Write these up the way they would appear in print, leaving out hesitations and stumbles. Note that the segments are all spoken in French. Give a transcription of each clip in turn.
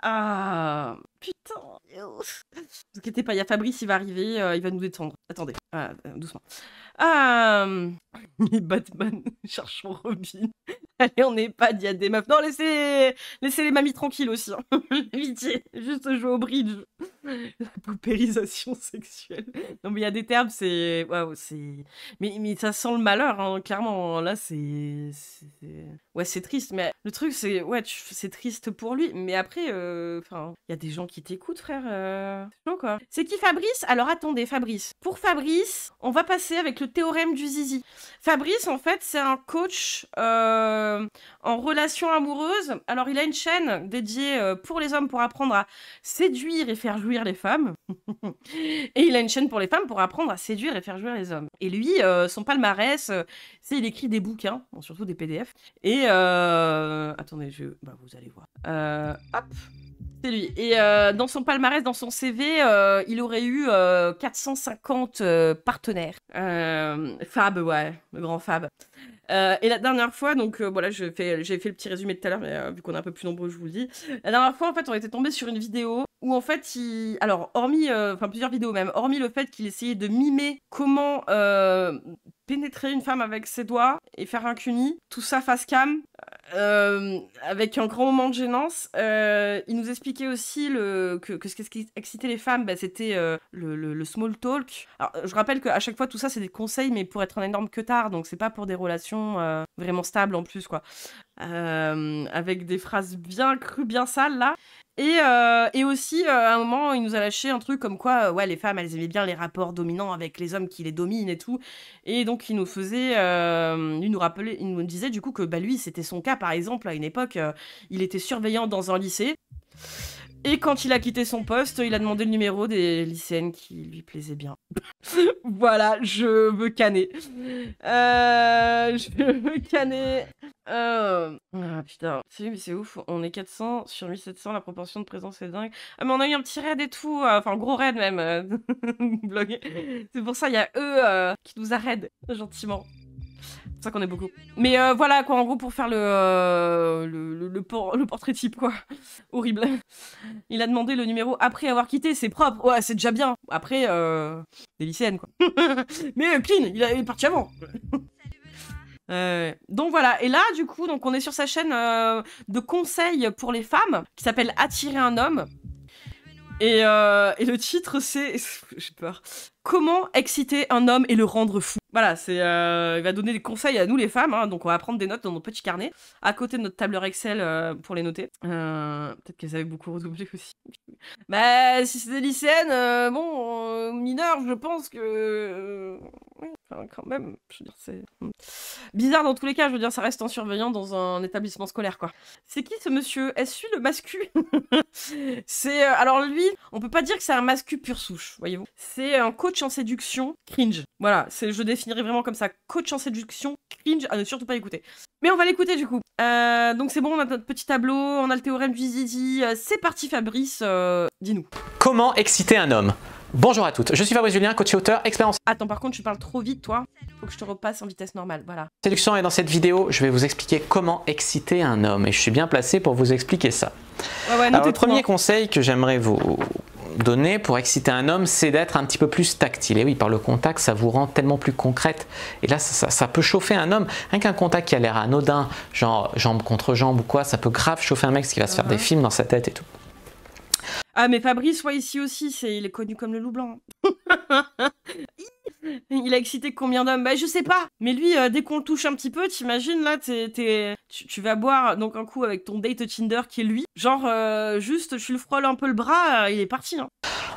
Ah, putain. Ne vous inquiétez pas, il y a Fabrice, il va arriver, il va nous détendre. Attendez, doucement. Ah, Batman, cherchons Robin. Allez, on n'est pas, il y a des meufs. Non, laissez les mamies tranquilles aussi. Hein. Pitié, juste jouer au bridge. La paupérisation sexuelle. Non, mais il y a des termes, c'est... Waouh, c'est... Mais ça sent le malheur, hein, clairement. Là, c'est... Ouais, c'est triste, mais le truc, c'est... Ouais, c'est triste pour lui, mais après, enfin, il y a des gens qui t'écoutent, frère. C'est chaud, quoi. C'est qui Fabrice? Alors, attendez, Fabrice. Pour Fabrice, on va passer avec le théorème du zizi. Fabrice, en fait, c'est un coach en relation amoureuse. Alors, il a une chaîne dédiée pour les hommes pour apprendre à séduire et faire jouir les femmes. Et il a une chaîne pour les femmes pour apprendre à séduire et faire jouir les hommes. Et lui, son palmarès, c'est il écrit des bouquins, bon, surtout des PDF. Et attendez, bah, vous allez voir. Hop. C'est lui. Et dans son palmarès, dans son CV, il aurait eu 450 partenaires. Fab, ouais, le grand Fab. Et la dernière fois, donc voilà, j'ai fait le petit résumé de tout à l'heure, mais vu qu'on est un peu plus nombreux, je vous le dis. La dernière fois, en fait, on était tombé sur une vidéo où, en fait, alors, hormis, enfin, plusieurs vidéos même, hormis le fait qu'il essayait de mimer comment pénétrer une femme avec ses doigts et faire un cuni, tout ça face cam, avec un grand moment de gênance. Il nous expliquait aussi que ce qui excitait les femmes, bah, c'était le small talk. Alors, je rappelle qu'à chaque fois, tout ça, c'est des conseils, mais pour être un énorme queutard, donc c'est pas pour des relations vraiment stables en plus, quoi. Avec des phrases bien crues, bien sales, là. Et aussi, à un moment, il nous a lâché un truc comme quoi, ouais, les femmes, elles aimaient bien les rapports dominants avec les hommes qui les dominent et tout. Et donc, il nous disait du coup que bah, lui, c'était son cas, par exemple, à une époque, il était surveillant dans un lycée. Et quand il a quitté son poste, il a demandé le numéro des lycéennes qui lui plaisaient bien. Voilà, je veux canner. Je veux canner. Ah putain, c'est ouf, on est 400 sur 1700, la proportion de présence est dingue. Ah mais on a eu un petit raid et tout, enfin un gros raid même, blog. C'est pour ça, il y a eux qui nous a raid, gentiment. C'est pour ça qu'on est beaucoup. Mais voilà quoi, en gros pour faire le portrait type quoi. Horrible. Il a demandé le numéro après avoir quitté, c'est propre, ouais c'est déjà bien. Après, des lycéennes quoi. Mais clean, il est parti avant. Donc voilà, et là du coup, donc on est sur sa chaîne de conseils pour les femmes qui s'appelle Attirer un homme. Et le titre c'est, j'ai peur, comment exciter un homme et le rendre fou. Voilà, c'est il va donner des conseils à nous les femmes, hein, donc on va prendre des notes dans nos petits carnets, à côté de notre tableur Excel pour les noter. Peut-être qu'elles avaient beaucoup redoublé aussi. Bah si c'est des lycéennes, bon, mineurs, je pense que... oui, enfin, quand même, je veux dire, c'est... bizarre dans tous les cas, je veux dire, ça reste un surveillant dans un établissement scolaire, quoi. C'est qui ce monsieur? Est-ce lui le mascu? C'est... alors lui, on peut pas dire que c'est un mascu pure souche, voyez-vous. C'est un coach en séduction cringe. Voilà, je définirais vraiment comme ça. Coach en séduction cringe, à ne surtout pas écouter. Mais on va l'écouter du coup. Donc c'est bon, on a notre petit tableau, on a le théorème du zizi. C'est parti Fabrice, dis-nous. Comment exciter un homme? Bonjour à toutes, je suis Fabrice Julien, coach et auteur, expert en Attends, par contre, tu parles trop vite, toi. Faut que je te repasse en vitesse normale, voilà. séduction et dans cette vidéo, je vais vous expliquer comment exciter un homme et je suis bien placé pour vous expliquer ça. Ouais, Alors, le premier conseil que j'aimerais vous donner pour exciter un homme, c'est d'être un petit peu plus tactile. Et oui, par le contact, ça vous rend tellement plus concrète. Et là, ça peut chauffer un homme. Rien qu'un contact qui a l'air anodin, genre jambe contre jambe ou quoi, ça peut grave chauffer un mec qui va se faire des films dans sa tête et tout. Ah mais Fabrice, ouais, ici aussi, il est connu comme le loup blanc. Il a excité combien d'hommes? Bah je sais pas. Mais lui, dès qu'on le touche un petit peu, t'imagines là, tu vas boire donc un coup avec ton date Tinder qui est lui. Genre juste, tu le frôles un peu le bras, il est parti. Hein.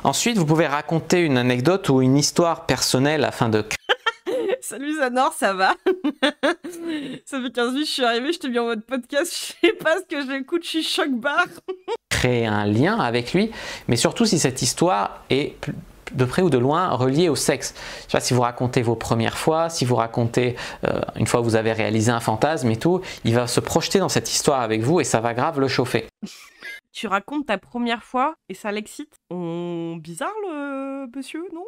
Ensuite, vous pouvez raconter une anecdote ou une histoire personnelle afin de... Salut Zanor, ça va? Ça fait 15 minutes que je suis arrivée, je t'ai mis en mode podcast, je sais pas ce que j'écoute, je suis choc bar. Créer un lien avec lui, mais surtout si cette histoire est de près ou de loin reliée au sexe. Je sais pas, si vous racontez vos premières fois, si vous racontez une fois que vous avez réalisé un fantasme et tout, il va se projeter dans cette histoire avec vous et ça va grave le chauffer. tu racontes ta première fois et ça l'excite. Bizarre le monsieur, non?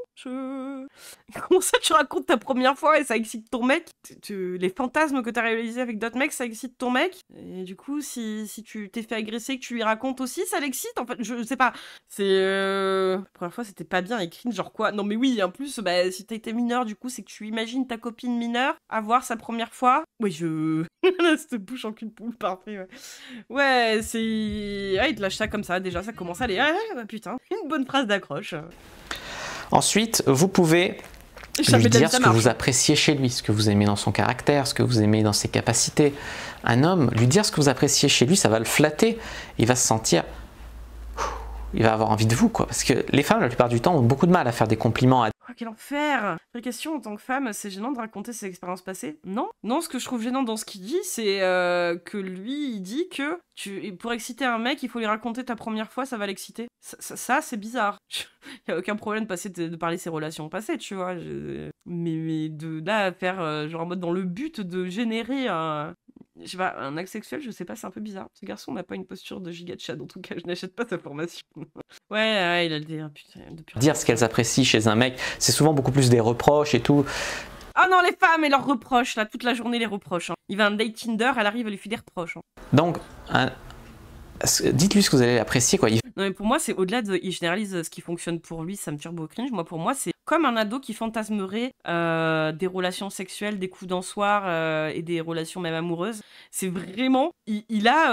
Comment ça tu racontes ta première fois et ça excite ton mec? Les fantasmes que t'as réalisés avec d'autres mecs, ça excite ton mec? Et du coup, si tu t'es fait agresser, que tu lui racontes aussi, ça l'excite? En fait, je sais pas. C'est... La première fois, c'était pas bien écrit, genre quoi? Non mais oui, en plus, bah, si t'as été mineur, du coup, c'est que tu imagines ta copine mineure avoir sa première fois. Oui, cette bouche en cul de poule, parfait, ouais. Ouais, c'est... Ah, il te lâche ça comme ça, déjà, ça commence à aller... Ah, bah putain, une bonne phrase d'accroche. Ensuite, vous pouvez lui dire ce que vous appréciez chez lui, ce que vous aimez dans son caractère, ce que vous aimez dans ses capacités. Un homme, lui dire ce que vous appréciez chez lui, ça va le flatter. Il va se sentir... Il va avoir envie de vous, quoi. Parce que les femmes, la plupart du temps, ont beaucoup de mal à faire des compliments à... Oh, quel enfer! Vraie question, en tant que femme, c'est gênant de raconter ses expériences passées? Non. Non, ce que je trouve gênant dans ce qu'il dit, c'est que lui, il dit que pour exciter un mec, il faut lui raconter ta première fois, ça va l'exciter. Ça c'est bizarre. Il n'y a aucun problème de parler ses relations passées, tu vois. Mais de là à faire, genre en mode dans le but de générer je sais pas, un acte sexuel, je sais pas, c'est un peu bizarre. Ce garçon n'a pas une posture de giga de chat, en tout cas, je n'achète pas sa formation. Ouais, il a le délire, putain, Dire ce qu'elles apprécient chez un mec, c'est souvent beaucoup plus des reproches et tout. Ah non, les femmes et leurs reproches, là, toute la journée, les reproches. Hein. Il va à un date Tinder, elle arrive, elle lui fait des reproches. Hein. Donc, dites-lui ce que vous allez apprécier, quoi. Non, mais pour moi, c'est au-delà de... Il généralise ce qui fonctionne pour lui, ça me turbo cringe. Moi, pour moi, c'est comme un ado qui fantasmerait des relations sexuelles, des coups d'ensoir et des relations même amoureuses. C'est vraiment... Il a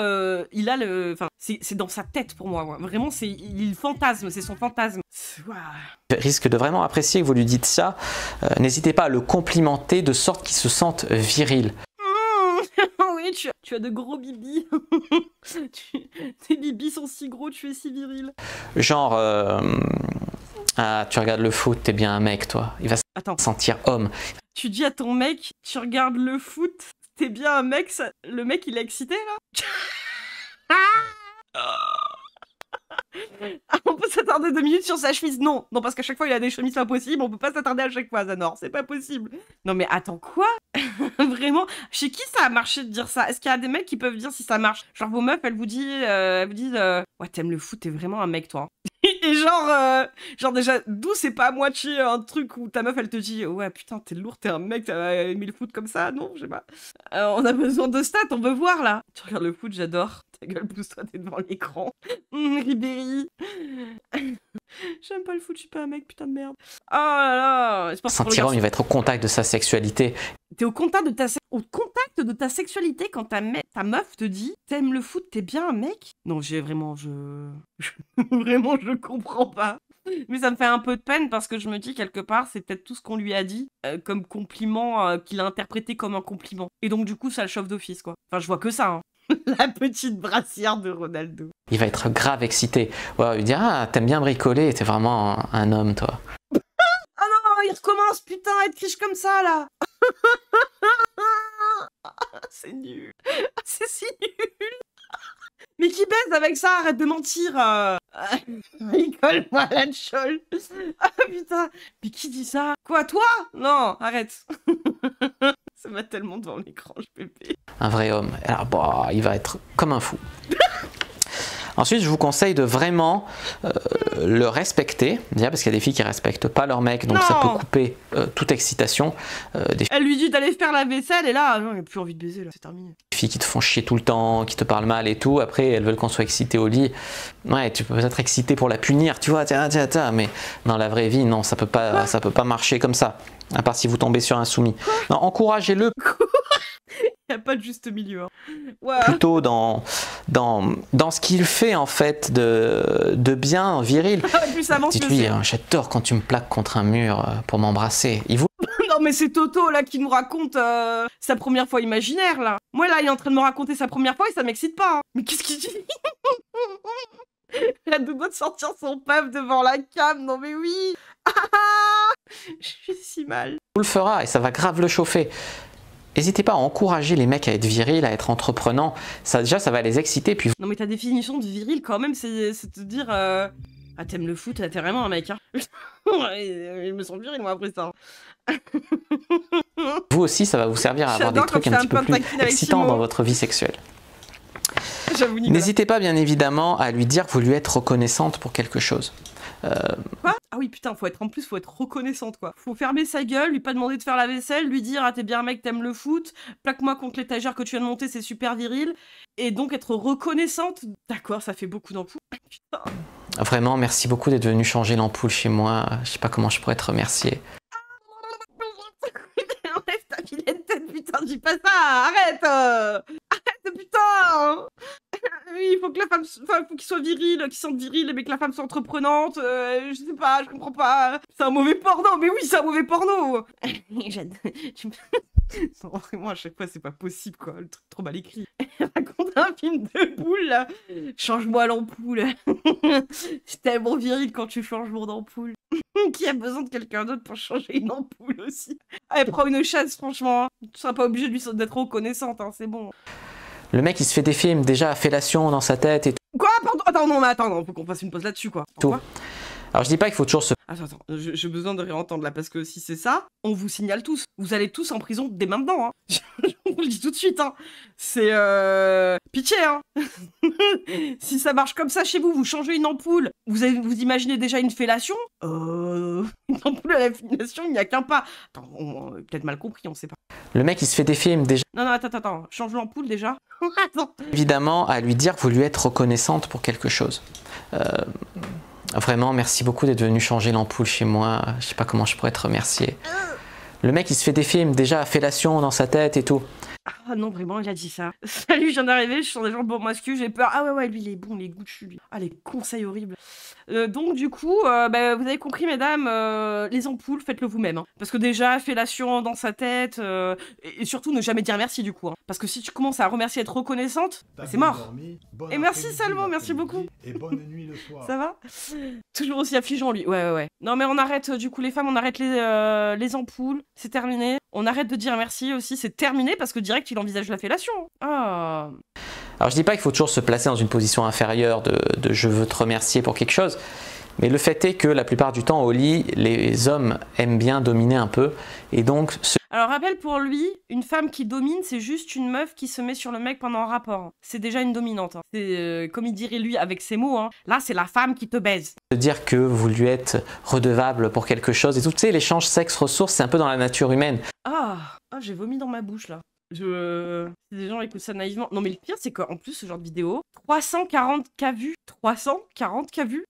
le... Enfin, c'est dans sa tête, pour moi. Vraiment, il fantasme, c'est son fantasme. Wow. Il risque de vraiment apprécier que vous lui dites ça. N'hésitez pas à le complimenter de sorte qu'il se sente viril. Oui, tu as de gros bibis. Tes bibis sont si gros, tu es si viril. Genre, tu regardes le foot, t'es bien un mec, toi. Il va se sentir homme. Tu dis à ton mec, tu regardes le foot, t'es bien un mec, le mec il est excité là? On peut s'attarder 2 minutes sur sa chemise? Non, parce qu'à chaque fois il a des chemises pas possibles, on peut pas s'attarder à chaque fois, Zanor, c'est pas possible. Non mais attends, quoi? Vraiment? Chez qui ça a marché de dire ça? Est-ce qu'il y a des mecs qui peuvent dire si ça marche? Genre vos meufs, elles vous disent ouais, t'aimes le foot, t'es vraiment un mec toi. Et genre déjà, d'où c'est pas à moitié un truc où ta meuf elle te dit ouais putain t'es lourd, t'es un mec, t'as aimé le foot comme ça? Non, je sais pas. On a besoin de stats, on veut voir là. Tu regardes le foot, j'adore. Ta gueule, pousse-toi, t'es devant l'écran. Ribéry. J'aime pas le foot, je suis pas un mec, putain de merde. Oh là là. Sentir homme, il va être au contact de sa sexualité. T'es au contact de ta sexualité quand ta meuf te dit t'aimes le foot, t'es bien un mec? Non, vraiment, vraiment, je comprends pas. Mais ça me fait un peu de peine parce que je me dis quelque part, c'est peut-être tout ce qu'on lui a dit comme compliment qu'il a interprété comme un compliment. Et donc du coup, ça le chauffe d'office, quoi. Enfin, je vois que ça, hein. La petite brassière de Ronaldo. Il va être grave excité. Ouais, il dira t'aimes bien bricoler, t'es vraiment un homme, toi. Ah non, il recommence, putain, à être riche comme ça, là. C'est nul. C'est si nul. Mais qui baise avec ça? Arrête de mentir. Rigole-moi la tchole. Ah putain. Mais qui dit ça? Quoi, toi? Non, arrête. Ça m'a tellement devant l'écran, je pépé. Un vrai homme. Alors, bah, il va être comme un fou. Ensuite, je vous conseille de vraiment le respecter, déjà parce qu'il y a des filles qui ne respectent pas leur mec, donc ça peut couper toute excitation. Elle lui dit d'aller faire la vaisselle et là, non, il n'a plus envie de baiser, là, c'est terminé. Des filles qui te font chier tout le temps, qui te parlent mal et tout, après elles veulent qu'on soit excité au lit. Ouais, tu peux peut-être exciter pour la punir, tu vois, tiens, mais dans la vraie vie, non, ça peut pas marcher comme ça, à part si vous tombez sur un soumis. Non, encouragez-le. Il n'y a pas de juste milieu. Hein. Ouais. Plutôt dans ce qu'il fait en fait de bien viril. Dites-lui, j'adore quand tu me plaques contre un mur pour m'embrasser. Non mais c'est Toto là qui nous raconte sa première fois imaginaire là. Moi là il est en train de me raconter sa première fois et ça m'excite pas. Hein. Mais qu'est-ce qu'il dit? Elle a deux doigts de sortir son paf devant la cam. Non mais oui. Je suis si mal. Vous le fera et ça va grave le chauffer. N'hésitez pas à encourager les mecs à être virils, à être entreprenants. Ça, déjà, ça va les exciter. Puis... Non, mais ta définition de viril, quand même, c'est te dire... Ah, t'aimes le foot, t'es vraiment un mec, hein. Je me sens viril, moi, après ça. Vous aussi, ça va vous servir à avoir des trucs un petit peu plus excitants dans votre vie sexuelle. J'avoue, Nicolas. N'hésitez pas bien évidemment à lui dire que vous lui êtes reconnaissante pour quelque chose. Quoi? Ah oui, putain, faut être reconnaissante, quoi. Faut fermer sa gueule, lui pas demander de faire la vaisselle, lui dire ah t'es bien un mec, t'aimes le foot, plaque-moi contre l'étagère que tu viens de monter, c'est super viril, et donc être reconnaissante. D'accord, ça fait beaucoup d'ampoules. Putain. Vraiment, merci beaucoup d'être venu changer l'ampoule chez moi. Je sais pas comment je pourrais te remercier. Enlève ta vilaine tête, putain, dis pas ça, arrête, arrête, putain. Oui, il faut que la femme, enfin, faut qu'il soit viril, qu'il sente viril, mais que la femme soit entreprenante. Je sais pas, je comprends pas. C'est un mauvais porno, mais oui, c'est un mauvais porno. Non, vraiment, à chaque fois, c'est pas possible, quoi. Le truc trop mal écrit. Elle raconte un film de boule, là. Change-moi l'ampoule. C'est tellement viril quand tu changes mon ampoule. Qui a besoin de quelqu'un d'autre pour changer une ampoule aussi? Elle prend une chaise, franchement. Tu seras pas obligé d'être reconnaissante, hein, c'est bon. Le mec, il se fait des films, déjà, fellation dans sa tête et tout. Quoi? Pardon? Attends, non, mais attends, non, faut qu'on fasse une pause là-dessus, quoi. Pourquoi? Alors, je dis pas qu'il faut toujours se... Attends, j'ai besoin de réentendre là, parce que si c'est ça, on vous signale tous. Vous allez tous en prison dès maintenant, hein. Je vous le dis tout de suite, hein. C'est, pitié, hein. Si ça marche comme ça chez vous, vous changez une ampoule, vous imaginez déjà une fellation? Une ampoule à la fellation, il n'y a qu'un pas. Attends, on a peut-être mal compris, on sait pas. Le mec, il se fait des films, déjà... Non, attends, change l'ampoule déjà. Attends. Évidemment, à lui dire que vous lui êtes reconnaissante pour quelque chose. Vraiment, merci beaucoup d'être venu changer l'ampoule chez moi. Je sais pas comment je pourrais te remercier. Le mec, il se fait des films, déjà, fellation dans sa tête et tout. Ah non, vraiment, il a dit ça. Salut, je viens d'arriver, je sens des gens bon mascu, j'ai peur. Ah ouais, lui, il est bon, les goûts lui. Ah, les conseils horribles. Donc, du coup, vous avez compris, mesdames, les ampoules, faites-le vous-même. Hein. Parce que déjà, fellation dans sa tête, et surtout, ne jamais dire merci, du coup. Hein. Parce que si tu commences à remercier, être reconnaissante, c'est mort. Et merci, Salmo, merci beaucoup. Et bonne nuit le soir. Ça va? Toujours aussi affligeant, lui. Ouais. Non, mais on arrête, du coup, les femmes, on arrête les ampoules. C'est terminé. On arrête de dire merci aussi, c'est terminé, parce que direct, il envisage la fellation. Ah. Alors je dis pas qu'il faut toujours se placer dans une position inférieure de je veux te remercier pour quelque chose, mais le fait est que la plupart du temps au lit, les hommes aiment bien dominer un peu, et donc... Alors rappel pour lui, une femme qui domine, c'est juste une meuf qui se met sur le mec pendant un rapport. C'est déjà une dominante. Hein. C'est comme il dirait lui avec ses mots, hein. Là c'est la femme qui te baise. De dire que vous lui êtes redevable pour quelque chose, et tout, tu sais, l'échange sexe-ressources, c'est un peu dans la nature humaine. Ah, j'ai vomi dans ma bouche là. Des gens écoutent ça naïvement. Non mais le pire c'est qu'en plus ce genre de vidéo, 340K vues. 340K vues.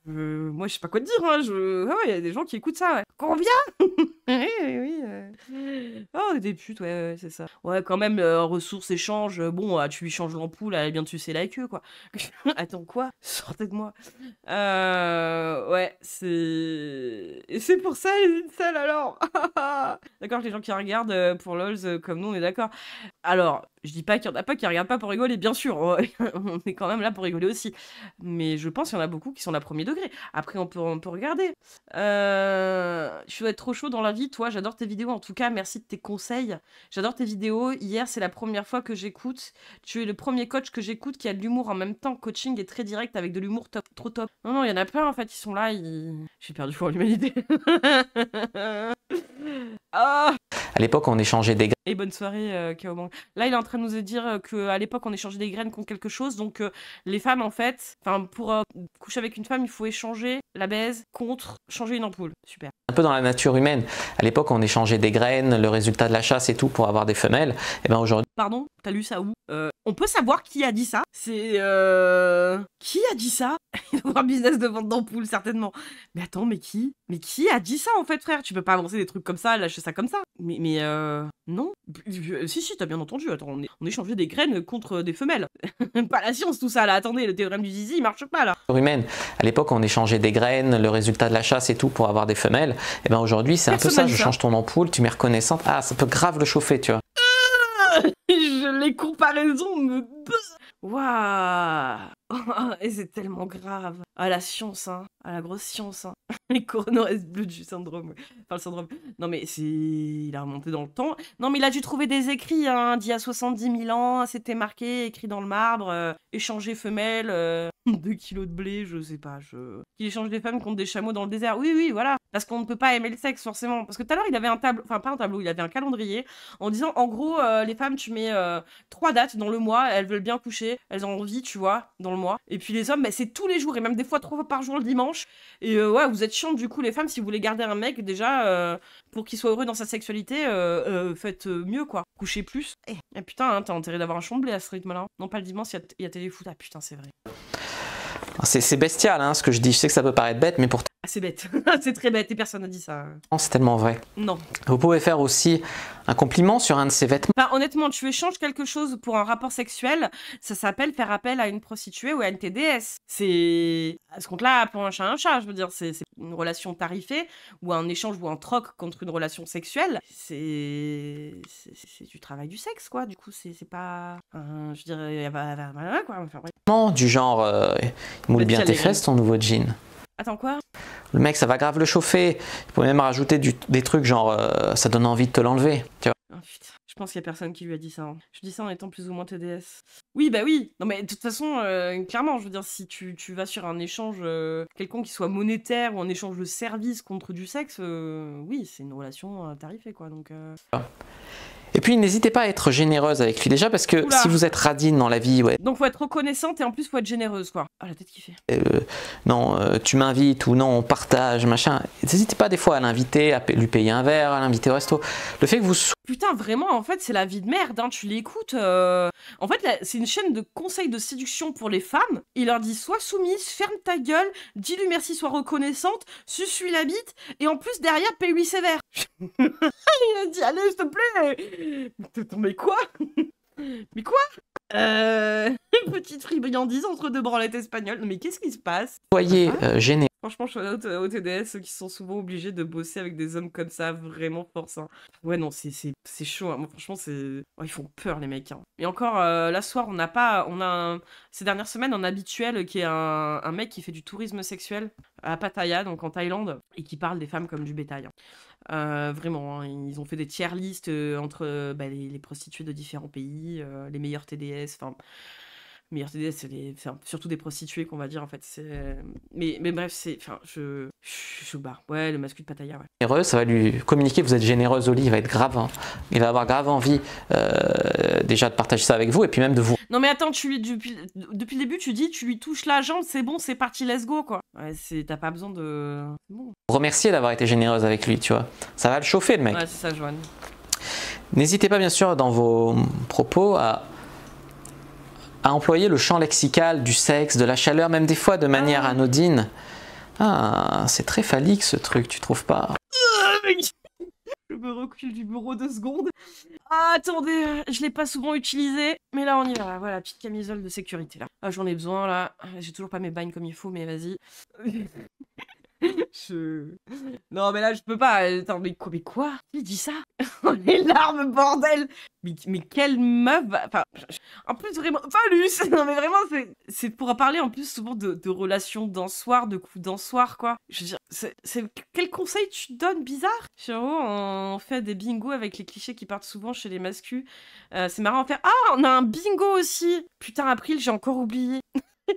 Moi je sais pas quoi te dire, hein. Ah ouais, y a des gens qui écoutent ça, ouais. Combien? Oui. Oh, on est des putes, ouais, c'est ça. Ouais, quand même, ressources, échanges, bon, tu lui changes l'ampoule, elle est bien sucer la queue, quoi. Attends, quoi? Sortez de moi. Ouais, c'est... Et c'est pour ça, les incels, alors. D'accord, les gens qui regardent pour LOLs comme nous, on est d'accord. Alors, je dis pas qu'il y en a pas qui regardent pas pour rigoler, bien sûr. On est quand même là pour rigoler aussi. Mais je pense qu'il y en a beaucoup qui sont là premier degré. Après, on peut regarder. Je dois être trop chaud dans la vie, toi. J'adore tes vidéos. En tout cas, merci de tes conseils. J'adore tes vidéos. Hier, c'est la première fois que j'écoute. Tu es le premier coach que j'écoute qui a de l'humour en même temps. Coaching est très direct avec de l'humour top, trop top. Non, il y en a plein en fait. Ils sont là. J'ai perdu foi en l'humanité. Ah. À l'époque, on échangeait des graines. Et bonne soirée, Kaoman. Là, il est en train de nous dire qu'à l'époque, on échangeait des graines contre quelque chose. Donc, les femmes, en fait, pour coucher avec une femme, il faut échanger la baise contre changer une ampoule. Super. Un peu dans la nature humaine. À l'époque, on échangeait des graines, le résultat de la chasse et tout pour avoir des femelles. Et bien aujourd'hui... Pardon, t'as lu ça où? On peut savoir qui a dit ça? C'est... Qui a dit ça? Il doit avoir un business de vente d'ampoules, certainement. Mais attends, mais qui? Mais qui a dit ça, en fait, frère? Tu peux pas avancer des trucs comme ça, lâcher ça comme ça. Mais non. Si, t'as bien entendu. Attends, on échangeait des graines contre des femelles. Pas la science, tout ça, là. Attendez, le théorème du zizi, il marche pas, là. Humaine. À l'époque, on échangeait des graines, le résultat de la chasse et tout pour avoir des femelles. Et bien aujourd'hui, c'est un peu ça. Je change ton ampoule, tu m'es reconnaissante. Ah, ça peut grave le chauffer, tu vois. Les comparaisons me... Waouh. Et c'est tellement grave. Ah, la science, hein. Ah, la grosse science, hein. Les coronaires bleus du syndrome. Enfin, le syndrome. Non, mais c'est. Il a remonté dans le temps. Non, mais il a dû trouver des écrits, hein, d'il y a 70 000 ans. C'était marqué, écrit dans le marbre. Échanger femelle, 2 kilos de blé, je sais pas. Qu'il échange des femmes contre des chameaux dans le désert. Oui, oui, voilà. Parce qu'on ne peut pas aimer le sexe, forcément. Parce que tout à l'heure, il avait un tableau. Enfin, pas un tableau, il avait un calendrier. En disant, en gros, les femmes, tu mets 3 dates dans le mois. Elles veulent bien coucher. Elles ont envie, tu vois, dans le mois. Et puis les hommes, bah, c'est tous les jours. Et même des fois 3 fois par jour le dimanche. Et ouais, vous êtes chiantes, du coup, les femmes, si vous voulez garder un mec, déjà, pour qu'il soit heureux dans sa sexualité, faites mieux, quoi. Couchez plus. Et putain, hein, t'as intérêt d'avoir un champ de blé à ce rythme-là. Non, pas le dimanche, il y a téléfoot. Ah putain, c'est vrai. C'est bestial, hein, ce que je dis. Je sais que ça peut paraître bête, mais pourtant, Ah, c'est bête. C'est très bête et personne n'a dit ça. c'est tellement vrai. Non. Vous pouvez faire aussi un compliment sur un de ses vêtements. Enfin, honnêtement, tu échanges quelque chose pour un rapport sexuel, ça s'appelle faire appel à une prostituée ou à une TDS. C'est à ce compte-là, pour un chat, je veux dire, c'est une relation tarifée ou un échange ou un troc contre une relation sexuelle. C'est du travail du sexe, quoi. Du coup, c'est pas, je dirais, voilà, quoi. Enfin, ouais. Du genre, il moule bien tes fesses, ton nouveau jean. Attends, quoi? Le mec, ça va grave le chauffer. Il pourrait même rajouter des trucs genre, ça donne envie de te l'enlever. Tu vois. Oh, putain. Je pense qu'il y a personne qui lui a dit ça. Hein. Je dis ça en étant plus ou moins TDS. Oui, bah oui. Non, mais de toute façon, clairement, je veux dire, si tu vas sur un échange quelconque qui soit monétaire ou un échange de services contre du sexe, oui, c'est une relation tarifée, quoi. Donc. Et puis n'hésitez pas à être généreuse avec lui déjà parce que Oula. si vous êtes radine dans la vie, ouais. Donc faut être reconnaissante et en plus faut être généreuse, quoi. Ah, la tête qui fait. Non, tu m'invites ou non, on partage, machin. N'hésitez pas des fois à l'inviter, à lui payer un verre, à l'inviter au resto. Le fait que vous... Putain, vraiment, en fait, c'est la vie de merde, hein. Tu l'écoutes. En fait, c'est une chaîne de conseils de séduction pour les femmes. Il leur dit sois soumise, ferme ta gueule, dis-lui merci, sois reconnaissante, suce-lui la bite et en plus derrière paye-lui sévère. Il a dit allez, s'il te plaît. Mais quoi? Mais quoi? Une petite friandise entre deux branlettes espagnoles. Mais qu'est-ce qui se passe? Soyez gêné. Franchement, je suis au TDS, ceux qui sont souvent obligés de bosser avec des hommes comme ça, vraiment force. Hein. Ouais, non, c'est chaud. Hein. Moi, franchement, c'est... Oh, ils font peur, les mecs. Hein. Et encore, là, ce soir, ces dernières semaines, un habituel qui est un mec qui fait du tourisme sexuel à Pattaya, donc en Thaïlande, et qui parle des femmes comme du bétail. Hein. Vraiment, hein, ils ont fait des tier listes entre les prostituées de différents pays, les meilleurs TDS, enfin... meilleurs TDS, c'est surtout des prostituées qu'on va dire en fait. Mais bref, c'est... Enfin, je bats. Ouais, le masculin de Pattaya, ouais. Généreuse, ça va lui communiquer que vous êtes généreuse au lit, il va être grave. Hein. Il va avoir grave envie déjà de partager ça avec vous et puis même de vous. Non mais attends, depuis le début, tu dis, tu lui touches la jambe, c'est bon, c'est parti, let's go, quoi. Ouais, t'as pas besoin de... C'est bon. Remercier d'avoir été généreuse avec lui, tu vois. Ça va le chauffer, le mec. Ouais, c'est ça, Joanne. N'hésitez pas, bien sûr, dans vos propos à employer le champ lexical du sexe, de la chaleur, même des fois de manière anodine. Ah, c'est très phallique ce truc, tu trouves pas? Je me recule du bureau 2 secondes. Ah, attendez, je l'ai pas souvent utilisé, mais là on y va. Voilà, petite camisole de sécurité là. Ah, j'en ai besoin là. J'ai toujours pas mes bagnes comme il faut, mais vas-y. Non, mais là, je peux pas. Attends, mais quoi? Il dit ça? Les larmes, bordel! Mais quelle meuf Enfin, en plus, vraiment... Phallus! Non, mais vraiment, c'est pour parler en plus souvent de relations dansoires, de coups dansoirs, quoi. Je veux dire, quel conseil tu donnes bizarre? Chéro, on fait des bingos avec les clichés qui partent souvent chez les mascus. C'est marrant à faire. Ah, on a un bingo aussi! Putain, April, j'ai encore oublié.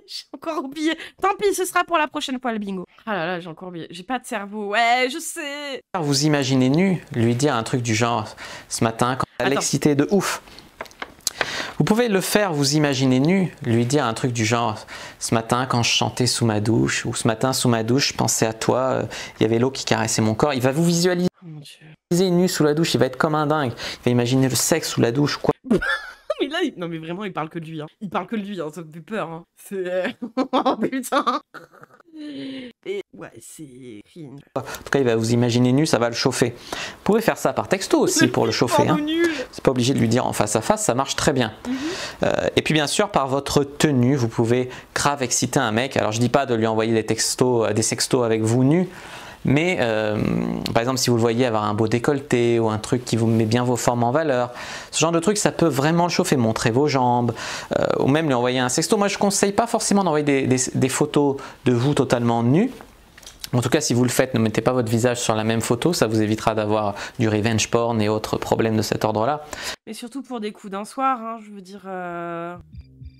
J'ai encore oublié. Tant pis, ce sera pour la prochaine fois le bingo. Ah là là, j'ai encore oublié. J'ai pas de cerveau. Ouais, je sais. Vous imaginez nu, lui dire un truc du genre ce matin quand elle l'excitait de ouf. Vous pouvez le faire, vous imaginez nu, lui dire un truc du genre ce matin quand je chantais sous ma douche ou ce matin sous ma douche, je pensais à toi, il y avait l'eau qui caressait mon corps. Il va vous visualiser nu sous la douche, il va être comme un dingue. Il va imaginer le sexe sous la douche, quoi. Mais là, non mais vraiment, il parle que de lui. Hein. Il parle que de lui, hein. Ça me fait peur. Hein. C'est... Oh putain. Et ouais, c'est... En tout cas, il va vous imaginer nu, ça va le chauffer. Vous pouvez faire ça par texto aussi pour le chauffer. Hein. C'est pas obligé de lui dire en face à face, ça marche très bien. Et puis bien sûr, par votre tenue, vous pouvez grave exciter un mec. Alors je dis pas de lui envoyer des textos, des sextos avec vous nus, Mais par exemple, si vous le voyez avoir un beau décolleté ou un truc qui vous met bien vos formes en valeur, ce genre de truc, ça peut vraiment le chauffer. Montrer vos jambes ou même lui envoyer un sexto. Moi, je ne conseille pas forcément d'envoyer des photos de vous totalement nus. En tout cas, si vous le faites, ne mettez pas votre visage sur la même photo, ça vous évitera d'avoir du revenge porn et autres problèmes de cet ordre-là. Mais surtout pour des coups d'un soir, hein, je veux dire...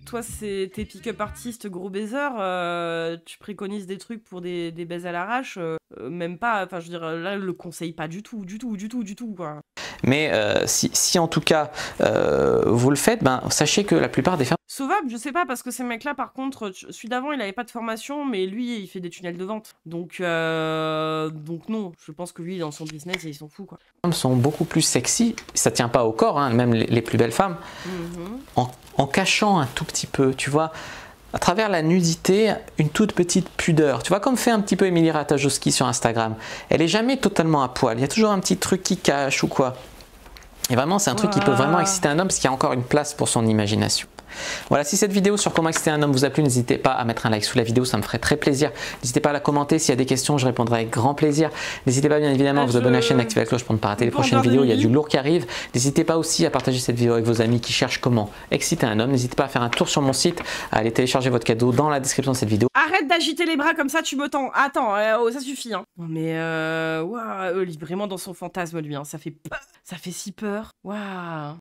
Toi, t'es pick-up artiste gros baiser, tu préconises des trucs pour des baises à l'arrache, même pas, enfin je veux dire, là, je le conseille pas du tout, quoi. Mais si en tout cas vous le faites, ben, sachez que la plupart des femmes... Sauvable, je sais pas, parce que ces mecs-là, par contre, celui d'avant, il avait pas de formation, mais lui, il fait des tunnels de vente. Donc non, je pense que lui, dans son business, il s'en fout, quoi. sont beaucoup plus sexy, ça tient pas au corps, hein, même les plus belles femmes, en cachant un tout petit peu, tu vois, à travers la nudité, une toute petite pudeur. Tu vois, comme fait un petit peu Emilie Ratajkowski sur Instagram. Elle est jamais totalement à poil, il y a toujours un petit truc qui cache ou quoi. Et vraiment, c'est un truc qui peut vraiment exciter un homme parce qu'il y a encore une place pour son imagination. Voilà, si cette vidéo sur comment exciter un homme vous a plu, n'hésitez pas à mettre un like sous la vidéo, ça me ferait très plaisir. N'hésitez pas à la commenter, s'il y a des questions, je répondrai avec grand plaisir. N'hésitez pas bien évidemment à vous abonner à la chaîne, activer la cloche pour ne pas rater les prochaines vidéos, il y a du lourd qui arrive. N'hésitez pas aussi à partager cette vidéo avec vos amis qui cherchent comment exciter un homme. N'hésitez pas à faire un tour sur mon site, à aller télécharger votre cadeau dans la description de cette vidéo. Arrête d'agiter les bras comme ça, tu me tends. Attends, ça suffit, hein. Non mais, waouh, il est vraiment dans son fantasme, lui, hein. Ça fait peur. Ça fait si peur. Waouh.